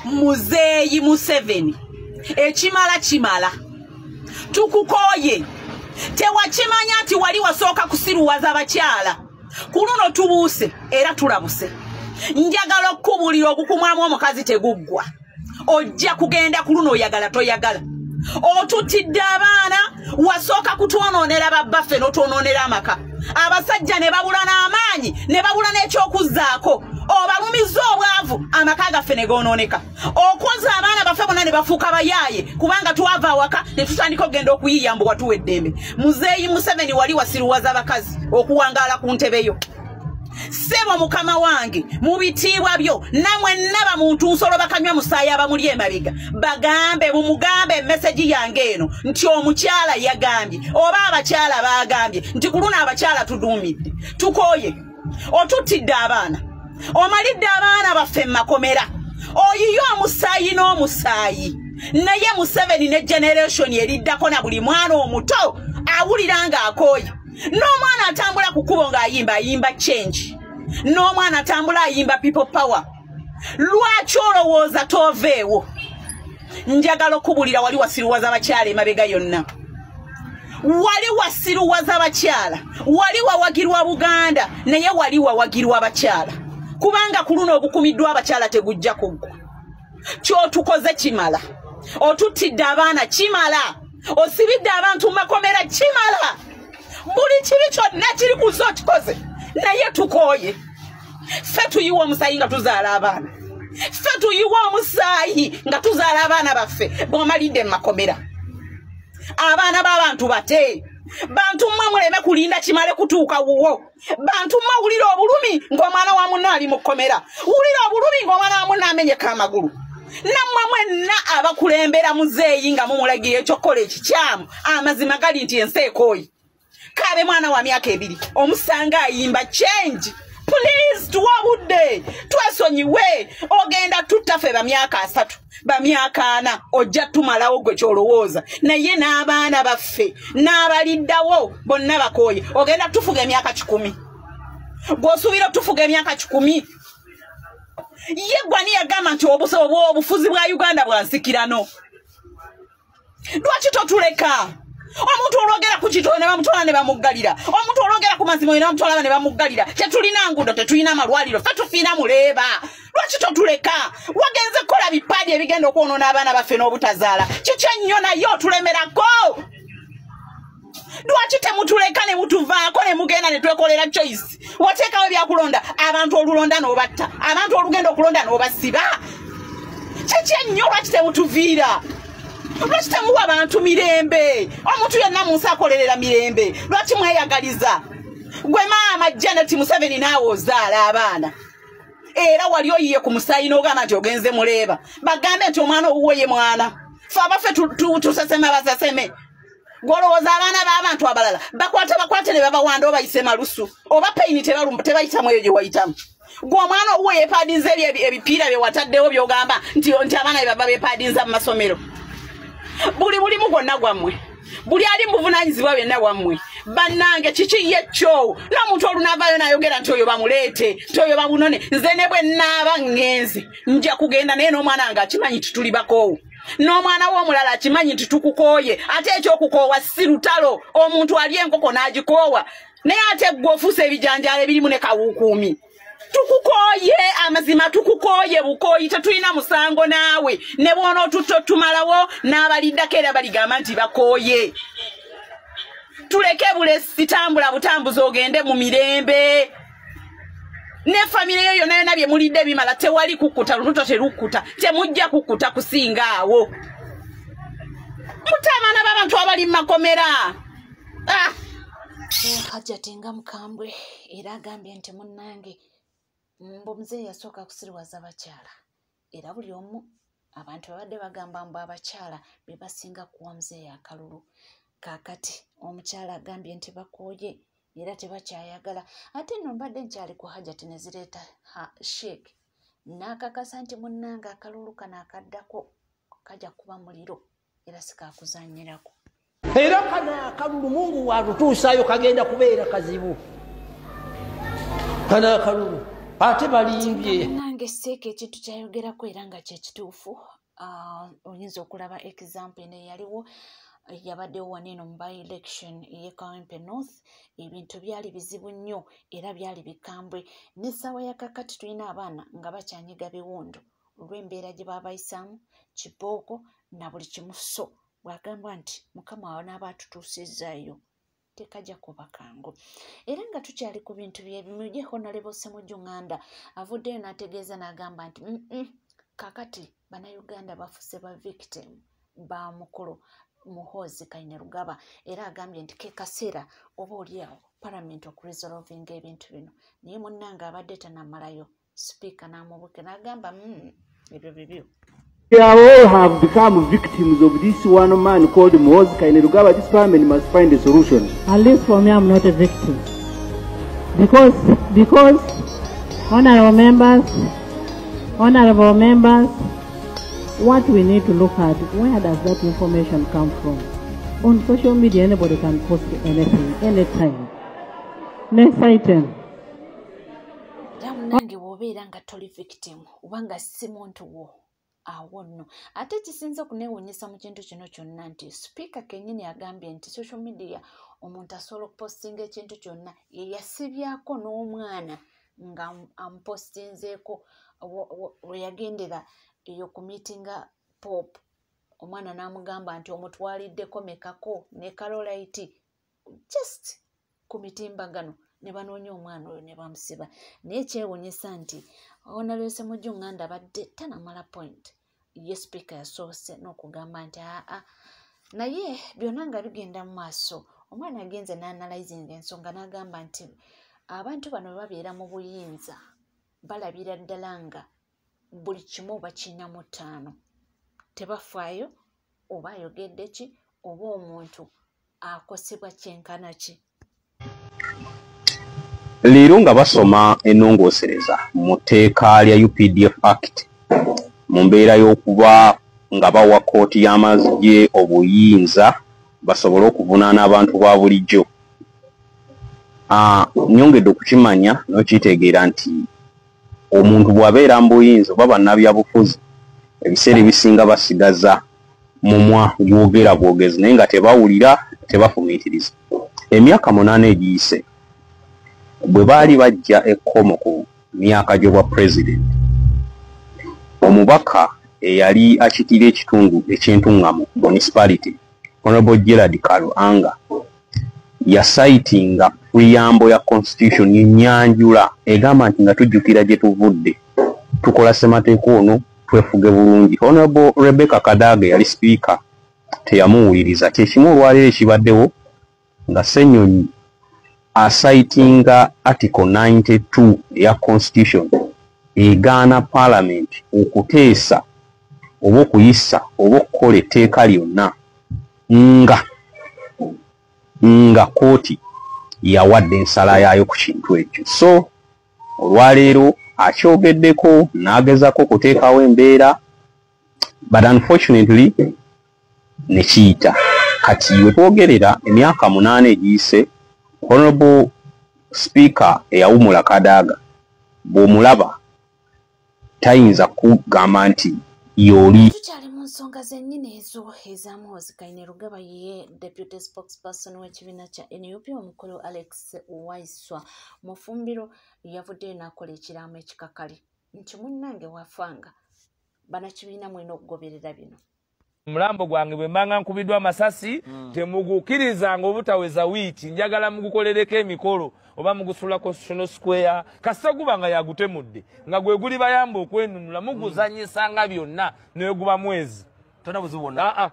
Muzeeyi Museveni ekimala kimala tukukoye tewakimanya nti wali wasooka kusiruwaza abakyala kuno tubuuse era tulabuse njagala okubulira obukumwamu omukazi teguggwa ojja kugenda ku luno oyagala toyagala otutidde abaana wasooka kutwonoonera babbaffe n'otwonoonera amaka abasajja ne babula n'amaanyi ne babula n'ekyokuzzaako obalumiza obwavu amaka gaffe ne goonooneka okoza abaana baffe bonna ne bafuuka bayaaye kubanga twava awaka ne tutandika okugenda okuyiiya mbu watuwa eddembe. Muzeeyi Museveni wali wasiruwaza abakazi okuwangaala ku ntebeyo. Sebo mukama wange mu bitiibwa byo namwe nnaba muntu nsolo bakanywa musaayi abamuli emabega bagambe bumugambe meseji yange eno nti omukyala yagambye oba abakyala bagambye nti kuluna abakyala tuduumidde tukoye otutidde abaana omalidde abaana baffe makomera oyiyo omusaayi n'omusaayi naye Museveni ne generation eriddako na buli mwana omuto awulira nga akooye n'omwana atambula ku kkubo ng'ayimba change n'omwana atambula ayimba people power. Lwaki olowooza toveewo? Njagala okubulira wali wasiruwaza abakyala emabega yonna, wali wasiruwaza abakyala, wali wawagirwa Buganda naye wali wawagirwa abakyala kubanga ku luno obukumiddwa abakyala tegujja kuggwa. Kyotukoze kimala, otutidde abaana kimala, osibidde abantu makomera kimala, buli kibi kyonna kiri ku zo kikoze naye tukoye. Ffe tuyiwa omusaayi nga tuzaala abaana, ffe tuyiwa omusaayi nga tuzaala abaana baffe bw'omalidde makomera. Abaana b'abantu bate bantu mmwe muleme kulinda kimale kutuuka wuwo. Bantu mmwe wulira obulumi ng'omwana wa munno ali mu kkomera, wulira obulumi ng'omwana wa munno amenyeka amagulu. Nammwe mwenna abakulembera Muzeeyi nga mumulagira ekyokola ekikyamu amazima gali nti ensi ekooyi. Kabe mwana wa myaka 2 omusanga ayimba change. Please tuwabudde twesonyiwe ogenda tuttafe bamyaka 3 bamyaka 4 ojja tumalawo gwe kyolowooza naye n'abaana baffe n'abaliddawo bonna bakooye ogenda tufuga emyaka 10 bw'osuubira tufuga emyaka 10 ye gwani yagamba nti obufuzi bwa Uganda bwansikirano. Lwaki totuleka? Omuntu olwogera ku kitone ne bamutwala ne bamuggalira, omuntu olwogera ku mazima ne bamutwala ne bamuggalira. Tetulina nguudo, tetulina malwaliro, ffe tufiina muleeba. Lwaki totuleka? Wagenze kukola bipaadi ebigenda okwonoona abaana baffe n'obutazaala. Kiki ennyo naye otulemerako? Lwaki temutuleka ne mutuvaako ne mugenda ne twekolera choice? Wateekawo byakulonda abantu olulonda n'obatta, abantu olugenda okulonda n'obasiba. Kiki ennyo lwaki temutuviira? Lwaki temuwa abantu mirembe? Omuntu yenna mu nsi akolerera mirembe. Lwaki mweyagaliza? Gwe maama Janet Museveni naawe ozaala abaana era wali oyiye ku musaayi n'ogamba nti ogenze muleeba bagambe nti omwana owuwe ye mwana. Ffe abaffe tuseseme baseseme. Golowooza abaana b'abantu abalala bakwate ne babawanda obayise malusu oba peyini tebayitamu eyo gye wayitamu. Gwe omwana owuwe yeepaadinza ebipiira bye wataddewo by'ogamba nti abaana be baba beepaadinza mu masomero. Buli mulimu gwonna gwammwe, buli ali muvunanyizibwa byonna wammwe. Bannange kiki yekyo n'omuntu olunaavaayo n'ayogera nti oyo bamuleete nti oyo bamunone. Nze ne bwe nnaaba ngenze nja kugenda naye n'omwana nga akimanyi nti tuli bakoowu, n'omwana w'omulala akimanyi nti tukukooye. Ate ekyokukoowa si lutalo, omuntu ali enkoko n'agikoowa naye ate gwe ofuuse ebijanjaalo ebirimu ne kawuukuumi. Tukukoye amazima, tukukoye bukooyi, tetulina musango naawe. Ne bw'ona tumalawo n'abaliddako era baligamba nti bakooye. Tuleke bulesi tambula butambuzi ogende mu mirembe. Ne famire yo yonna bye mulidde bimala tewali kukkuta, lubuto terukkuta, temujja kukkuta kusinga awo. Mutaamaana b'abantu abali mu makomera. Hajjati nga mukambwe era agambye nti munnange mbu Muzeeyi yasooka kusiruwaza abakyala era buli omu abantu babadde bagamba mbu abakyala be basinga kuwa Muzeeyi akalulu. Kaakati omukyala agambye nti bakooye era tebakyayagala. Ate nno mbadde nkyali ku Hajjati ne zireeta Sheikh n'akakasa nti munnange akalulu kano akaddako kajja kuba muliro era sikakuzanyirako. Era kana akalulu Mungu watutuusaayo kagenda kubeera kazibu. Kana akalulu ate balimbye nange seeka ekintu kyayogerako era nga kyekituufu. Oyinza okulaba example eno eyaliwo yabaddewo waneeno mu by election ye Kawempe North. Ebintu byali bizibu nnyo era byali bikambwe. N'essaawa ya kakati tulina abaana nga bakyanyiga biwundu olw'embeera gye baabayisaamu, kibooko na buli kimu. So bw'agamba nti Mukama wanaaba atutuusizaayo tekajja kuba kangu. Era nga tukyali ku bintu byebimu, ye Honorable Ssemujju Nganda avuddeyo n'ategeeza n'agamba nti kakati Bannayuganda bafuuse ba victim ba mukulu Muhoozi Kainerugaba, era agambye nti ke kaseera oba oliawo Parliament okuresolvinga ebintu bino. Naye munnange abadde tanamalayo, Speaker n'amubuke n'agamba ebyo bibyo. They all have become victims of this one man called Muhoozi Kainerugaba. This family must find a solution. At least for me, I'm not a victim. Because honorable members, what we need to look at, where does that information come from? On social media, anybody can post anything, anytime. Next item. Nange wobeera nga toli victim ubanga si muntu wo awo nno. Ate kisinza okuneewuunyisa mu kintu kino kyonna nti Speaker kennyini agambye nti social media omuntu asobola okupostinga ekintu kyonna ye yasibyako n'omwana nga amupostinzeeko we yagendera eyo ku miitinga Pop. Omwana n'amugamba nti omutwaliddeko mekako ne Carolite just ku mitimbagano ne banoonya omwana oyo ne bamusiba. Naye kyewuunyisa nti Honorable Ssemujju Nganda badde tanamala point. Ye Speaker yasoose n'okugamba nti naye byonna nga bigenda mu maaso. Omwana agenze n'analyzinga ensonga n'agamba nti abantu bano babeera mu buyinza balabira ddala nga buli kimu bakinamu ttaano. Tebafaayo oba ayogedde ki oba omuntu akosebwa kyenkana ki. Leero nga basoma ennongoosereza mu tteeka lya UPDF Act mu mbeera y'okuba nga bawa kkooti y'amagye obuyinza basobole okuvunaana abantu ba bulijjo. Nnyongedde okukimanya n'okitegeera nti omuntu bw'abeera mu buyinza oba bannabyabufuzi ebiseera ebisinga basigaza mumwa gwogera bwogezi naye nga tebawulira tebafumiitiriza. Emyaka 8 egiyise bwe baali bajja ekkomo ku myaka gy'obwa president, omubaka eyali akitira ekitundu eky'entuŋŋamu municipality Honorable Gerald Karuanga yasaitinga preamble ya constitution y'ennyanjula egamba nti nga tujjukira gye tuvudde tukola ssemateeka ono twefuge bulungi. Honorable Rebecca Kadaga yali speaker teyamuwuliriza. Kyekimu olwaleero ekibaddewo nga Ssenyonyi asaitinga article 92 ya constitution egaana parliament okuteesa oba okuyisa oba okukola etteeka lyonna nga kooti yawadde ensala yaayo ku kintu ekyo. So olwaleero akyogeddeko n'agezako okuteekawo embeera but unfortunately ne kiyita. Kati we twogerera emyaka 8 egiyise Honorable Speaker eyawumula Kadaga bw'omulaba tayinza kugamba nti yoli. Tukyali mu nsonga zennyini ezo eza Muhoozi Kainerugaba ye Deputy Spokesperson w'ekibiina kya NUP omukulu Alex Waiswa mu ffumbiro yavuddeyo n'akola ekiraamo ekikakali nti munnange wafanga bannakibiina mulina okugoberera bino. Mulambo gwange bwe mbanga nkubiddwa amasasi temugukirizanga obutaweza wiiki njagala mugukolereko emikolo oba mugusula Constitutional Square kasita guba nga yagutemudde nga gwe guli bayamba okwenunula muguzanyisanga byonna naye guba mwezi tonabuziwona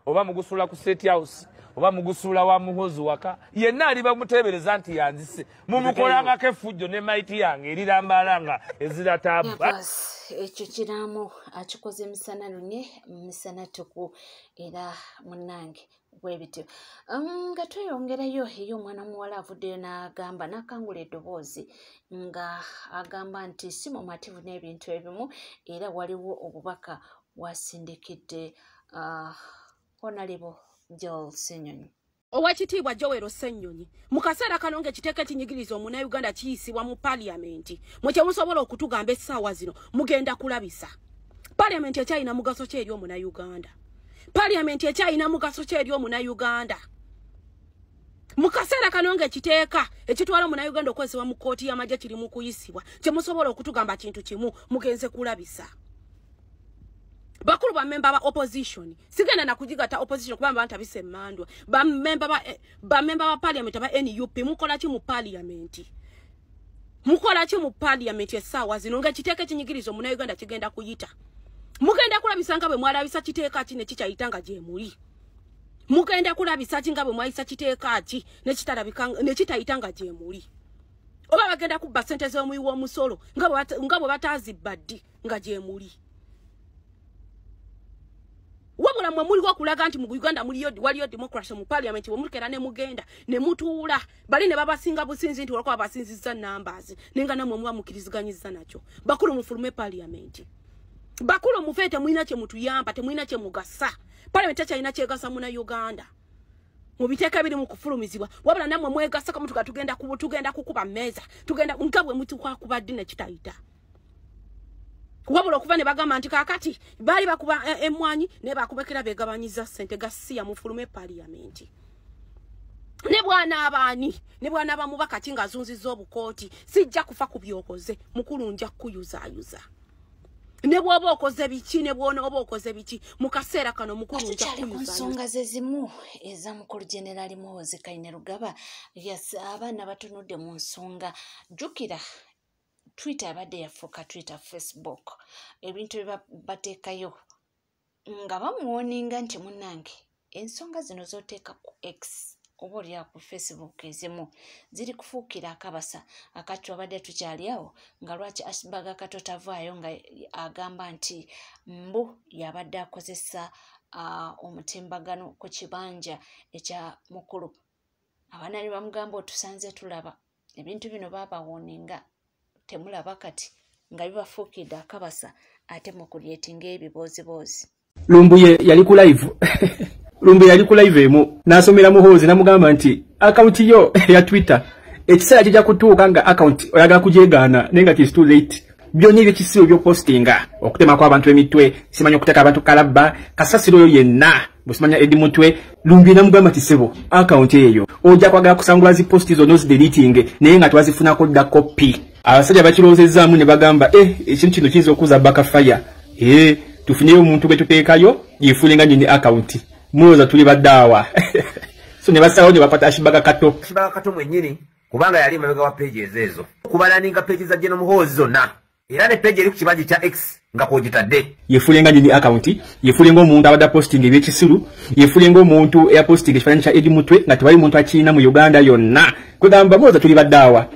oba mugusula ku State House oba mugusula wa Muhoozi waka yenna ali bamutebereza nti yanzise mumukolangako effujjo ne maiti yange erirambalanga ezira taabu. Ekyo kiraamu akikoze emisana lunye misana tuku era munnange bwebityo. Nga tweyongerayo eyo omwana muwala avuddeyo n'agamba n'akangula eddoboozi nga agamba nti si mumativu n'ebintu ebimu era waliwo obubaka wasindikidde Honorable Joel Ssenyonyi. Owekitiibwa Joel Ssennyonyi mu kaseera kano ng'ekiteeka ekinyigiriza Omunnayuganda kiyisibwa mu paaliyamenti mwe kye musobola okutugamba essaawa zino mugenda kulabisa. Paaliyamenti ekyalina mugaso ki eri Omunnayuganda? Paaliyamenti ekyalina mugaso ki eri Omunnayuganda? Mu kaseera kano ng'ekiteeka ekitwala Omunnayuganda okwesibwa mu kkooti y'amagye kiri mu kuyisibwa kye musobola okutugamba kintu kimu mugenze kulabisa. Bakulu ba member ba opposition sigenda na kujigata opposition kubamba abantu abise mandwa ba member ba parliament ba NUP mukola ki mu parliament essaawa zino nga kiteeka kinyigirizo Munnayuganda kigenda kuyita mugenda kulabisa nga bwe mwalabisa kiteeka ki ne kikyayitanga gye muli mugenda kulabisa ki nga bwe mwayisa kiteeka ki ne kitayitanga gye muli oba bagenda kubba ssente z'omuyi w'omusolo nga bwe batazibba ddi nga gye muli. Wabula mwe muliwo okulaga nti mu Uganda waliyo democracy mu parliament bwe mulekera ne mugenda ne mutuula bali ne babasinga businzi nti walikuwa basinzizza numbers nenga namwe muba mukiriziganyizza nakyo. Bakulu mufulume parliament. Bakulu mufete mwina kye mutuyamba temwina kye mugasa. Parliament ekyalina kyegasa Munnayuganda. Mu biteeka biri mu kufulumizibwa wabula namwe mwegasa kamu tugenda kukuba meza tugenda nkabwe mutukwa kubadde ne kitayita. Wabula okuva ne bagamba nti kakati bali bakuba emwanyi ne bakubekera begabanyiza ssente gasiya mu fulume parliament. Ne bwana abamu bakati ngazunziza obukooti sijja kufa ku byokoze mukulu nja kuyuzayuza. Ne bwoba okoze biki ne bwona oba okoze biki mu kaseera kano mukulu nja kuyuzayuza. Nsonga ze zimu eza mukulu General Muhoozi Kainerugaba abaana batunudde mu nsonga jjukira Twitter abadde yafuuka Twitter Facebook ebintu bateekayo nga bamuwoninga nti munnange ensonga zino z'oteeka ku X oba olya ku Facebook ezimu ziri kufuukira akabasa akati abadde tukyali awo nga lwaki Ashbaga Kato tavaayo nga agamba nti mbu yabadde akozesa omutimbagano ku kibanja ekya mukulu. Abaana ne bamugamba otusanze tulaba ebintu bino baabawoninga temulaba kati nga bibafuukidde akabasa ate mukulyetinga ebiboozibozi. Lumbuye yali ku live emu n'asomera Muhoozi n'amugamba nti akaunti yo ya Twitter ekiseera kijja kutuuka nga akaunti oyagala kujegaana naye nga it's too late. Byonna ebyekisibo by'opostinga okutemako abantu emitwe simanya okuteeka abantu kalabba kasasiro oyo yenna busimanya edi mutwe. Lumbuye n'amugamba nti sebo akaunti eyo ojja kwagala kusangula zi posti zonna ozideliting naye nga twazifunako dda kopi. Abasajja bakiroozezaamu ne bagamba ekintu kino kiyinza okuza bakafaya tufunyeyo omuntu gwe tuteekayo yefuulenga nyini akaunti mulowooza tuli baddaawa. So ne basalawo ne bakwata Ashbaga Kato mwennyini kubanga yali emabega wa pages ezo okubalaninga pages za General Muhoozi zonna era ne page eri ku kibanja kya X nga kwogitadde yefuulenga nyini akaunti yefuulenga omuntu abadde posting ebyekisiru yefuulenga omuntu eyaposting ekifaananyi kya Edi Mutwe nga tewali muntu akirina mu Uganda yonna kwegamba mulowooza tuli baddaawa.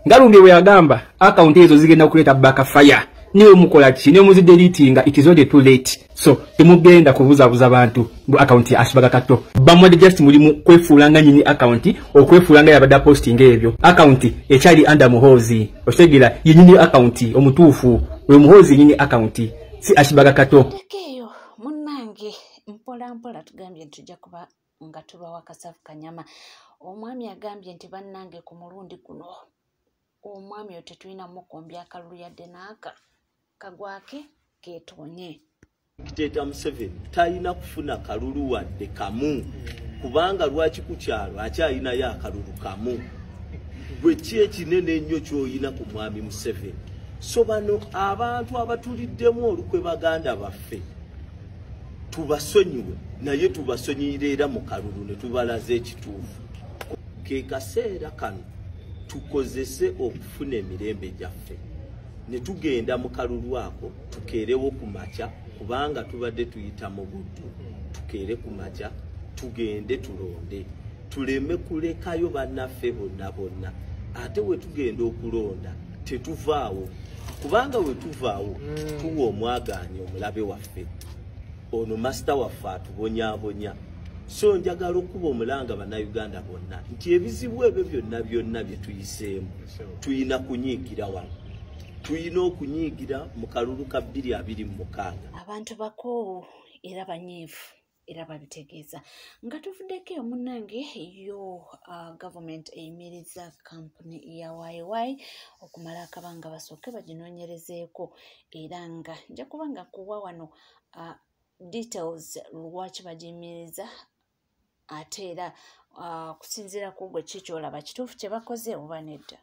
Nga Lumbuye bwe yagamba akaunti ezo zigenda okuleeta bakafaya niwe mukola ki ne muzidelitinga it is already too late. So temugenda kubuzaabuza abantu mu akaunti ya Ashbaga Kato bamwadde just mulimu kwefuulanga nyini akaunti okwefuulanga yabadde posting ebyo akaunti ekyali under Muhoozi otegera yenyini akaunti omutuufu we Muhoozi nyini akaunti si Ashbaga Kato. Tekeyo munnange mpola tugambye tujja kuba nga tuba wakasafu kanyama. Omwami agambye nti bannange ku mulundi guno omwami oyo tetulinamu kombya akalulu yadde n'aka kagwake keetonye. Dictator Museveni talina kufuna kalulu wadde kamu kubanga lwaki ku kyalo akyalinayo akalulu kamu. Gwe ki ekinene ennyo ky'olina ku mwami Museveni? So bano abantu abatuliddemu olukwe baganda baffe tubasonyiwe naye tubasonyiyira era mu kalulu ne tubalaza ekituufu. Ke kaseera kano tukozese okufuna emirembe gyaffe ne tugenda mu kalulu ako tukeerewo ku makya kubanga tubadde tuyita mu buddu tukeere ku makya tugende tulonde tuleme kulekayo bannaffe bonna ate we tugenda okulonda tetuvaawo kubanga we tuvaawo tuwa omwagaanya omulabe waffe ono masita waffe atubonyaabonya. So njagala okuba omulanga bannayuganda bonna nti ebizibu ebyo byonna bye tuyiseemu tuyina kunyiigira wano tuyina okunyiigira mu kalulu ka 2026. Abantu bakoowu era banyiivu era babitegeeza nga tuvuddeko munnange yo government eyimiriza kampuni ya YY okumala akabanga basooke baginoonyerezeeko era nga nja kubanga kuwa wano details lwaki bagiyimiriza ate era kusinziira ku gwe kikyolaba kituufu kye bakoze oba nedda.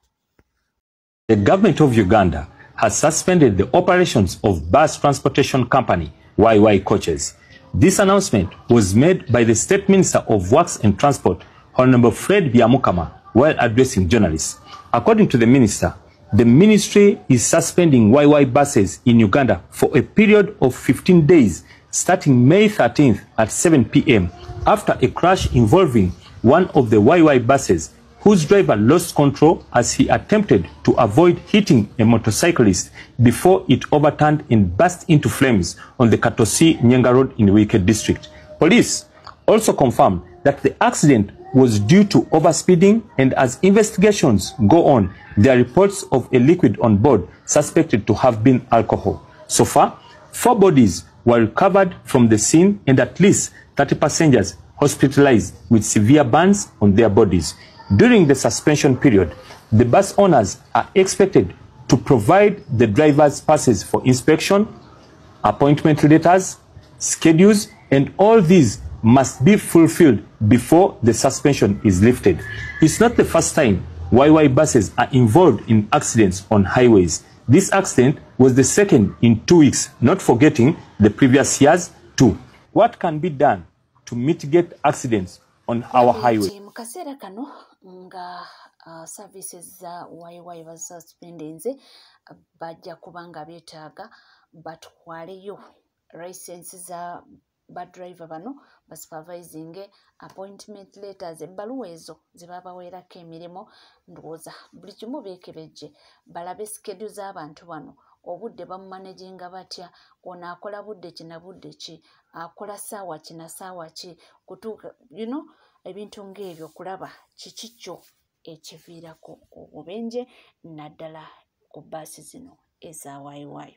The government of Uganda has suspended the operations of bus transportation company YY Coaches. This announcement was made by the State Minister of Works and Transport, Honorable Fred Byamukama, while addressing journalists. According to the minister, the ministry is suspending YY buses in Uganda for a period of 15 days, starting May 13th at 7 p.m. after a crash involving one of the YY buses, whose driver lost control as he attempted to avoid hitting a motorcyclist before it overturned and burst into flames on the Katosi Nyenga Road in Wike district. Police also confirmed that the accident was due to overspeeding, and as investigations go on, there are reports of a liquid on board suspected to have been alcohol. So far, 4 bodies were recovered from the scene and at least 30 passengers hospitalized with severe burns on their bodies. During the suspension period, the bus owners are expected to provide the drivers passes for inspection, appointment letters, schedules, and all these must be fulfilled before the suspension is lifted. It's not the first time YY buses are involved in accidents on highways. This accident was the second in 2 weeks, not forgetting the previous years too. What can be done to mitigate accidents on our highway? Mukasera kano nga services za YY bazasuspendinze bajja kubanga beetaaga batwaleyo license za badriver bano basupervising appointment letters ebbaluwa ezo ze babaweerako emirimu ndowooza buli kimu beekebejje balabe schedule z'abantu bano obudde bamumanaginga batya ono akola budde kina budde ki akola ssaawa kina ssaawa ki kutuuka ebintu ng'ebyo kulaba kikikyo ekiviirako obubenje naddala ku baasi zino eza YY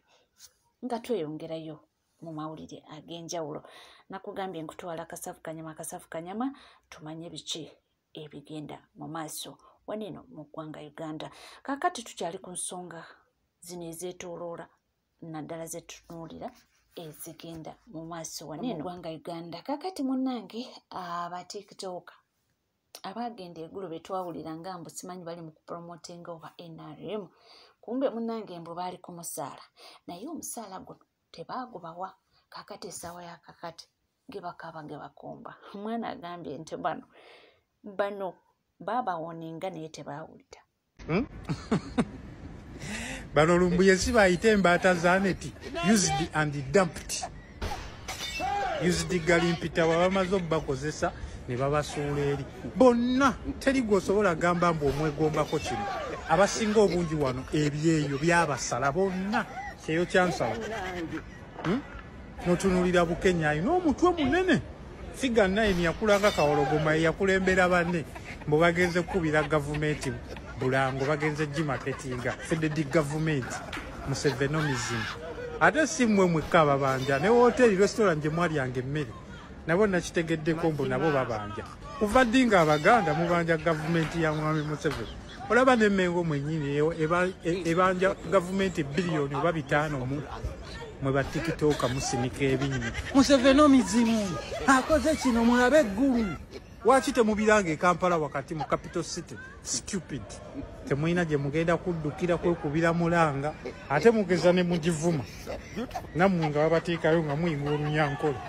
nga tweyongerayo mu mawulire ag'enjawulo nakugambye nkutwala Kasavu Kanyama tumanye biki ebigenda mu maaso waneno mu ggwanga Uganda. Kaakati tukyali ku nsonga zino ezeetooloola naddala zetutunuulira ezigenda mu maaso waneno mu ggwanga Uganda. Kaakati munnange aba TikTok abagenda eggulo betwawulira nga mbu simanyi bali mu kupromotinga oba NRM, kumbe munnange mbu baali ku musaala naye omusaala guno tebaagubawa. Kaakati essaawa ya kakati gebakaaba gebakomba omwana agambye nti bano baabawoninga naye tebaawulira. Bano lumbuye si bayita embaata zaaneti used and dumped. Used galimpita bamaze okubakozesa ne babasuula eri bonna teri gwosobola gamba mbu omwegombako kino. Abasinga obungi wano ebyeyo byabasala bonna kyeyo kyansala. Notunulira Bukenya ayina omutwe munene figa 9 yakulanga Kawologoma yakulembera banne mbo bagenze kubira gavumenti Bulango bagenze gimarketinga fededi gavumenti Musevenomism ate simwe mweka babanja ne hoteli restaurant gye mwali yange mmere nabo nakitegeddeko mbo nabo babanja kuva dinga Abaganda mubanja gavumenti ya Mwami Museveni olaba ne Mengo mwenyini ebanja gavumenti billion oba 5 mwe ba TikTok musinika ebinyi Musevenomism akoze kino mulabe eggulu waki temubirange Kampala wakati mu capital city stupid temuyina gye mugenda kuddukira kwekubira mulanga ate mugeza ne mugivuma nammwe nga babateekayo nga muyinga olunyankolo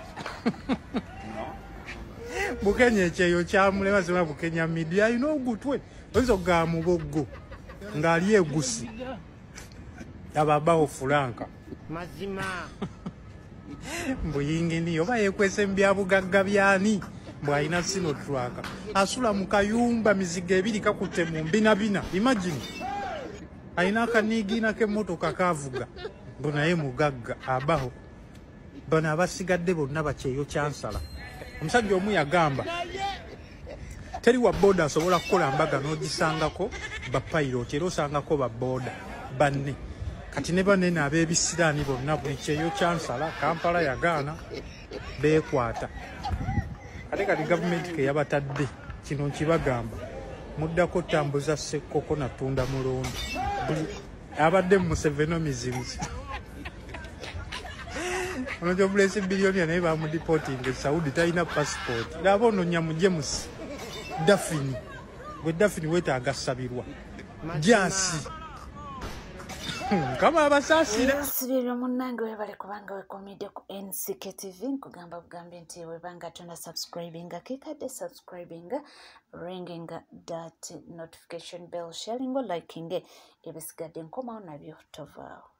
Bukenya ekyeyo kyamulema zima Bukenya media ayina ogutwe oyinza okugaa mu boggo ng'ali egusi ababawo fulanka mazima mbuyingini oba yekwese mbyabugagga byani mbwayina sino twaka asula mu kayumba mizigo ebiri kakutte mu mbinabina imagine ayina akanigina k'emmotoka kavuga bonaye mugagga abaho bano abasigadde bonna bakyeyo kyansala omusajja omu yagamba teri wa boda asobola kukola mbaga n'ogisangako bapayiroti era osangako baboda banne kati ne banene ab'ebisiraani bonna buli kyeyo kyansala Kampala yagaana beekwata ate kati gavumenti ke yabatadde kino nkibagamba muddako tambuza Ssekkoko natunda mulondo abadde mu Musevenomisms ono Jobless bilionia naye bamudipotinga Saudi talina passport laba ono Nyamujemusi Dafini gwe Dafini weetaaga sabirwa jasi kama abasasira sibiro munnange webale kubanga wekomidde ku NCK TV nkugamba bugambe nti webanga tuna subscribinga kikadde subscribinga ringing that notification bell sharing liking ebisigadde nkomawo nabyo tovaawo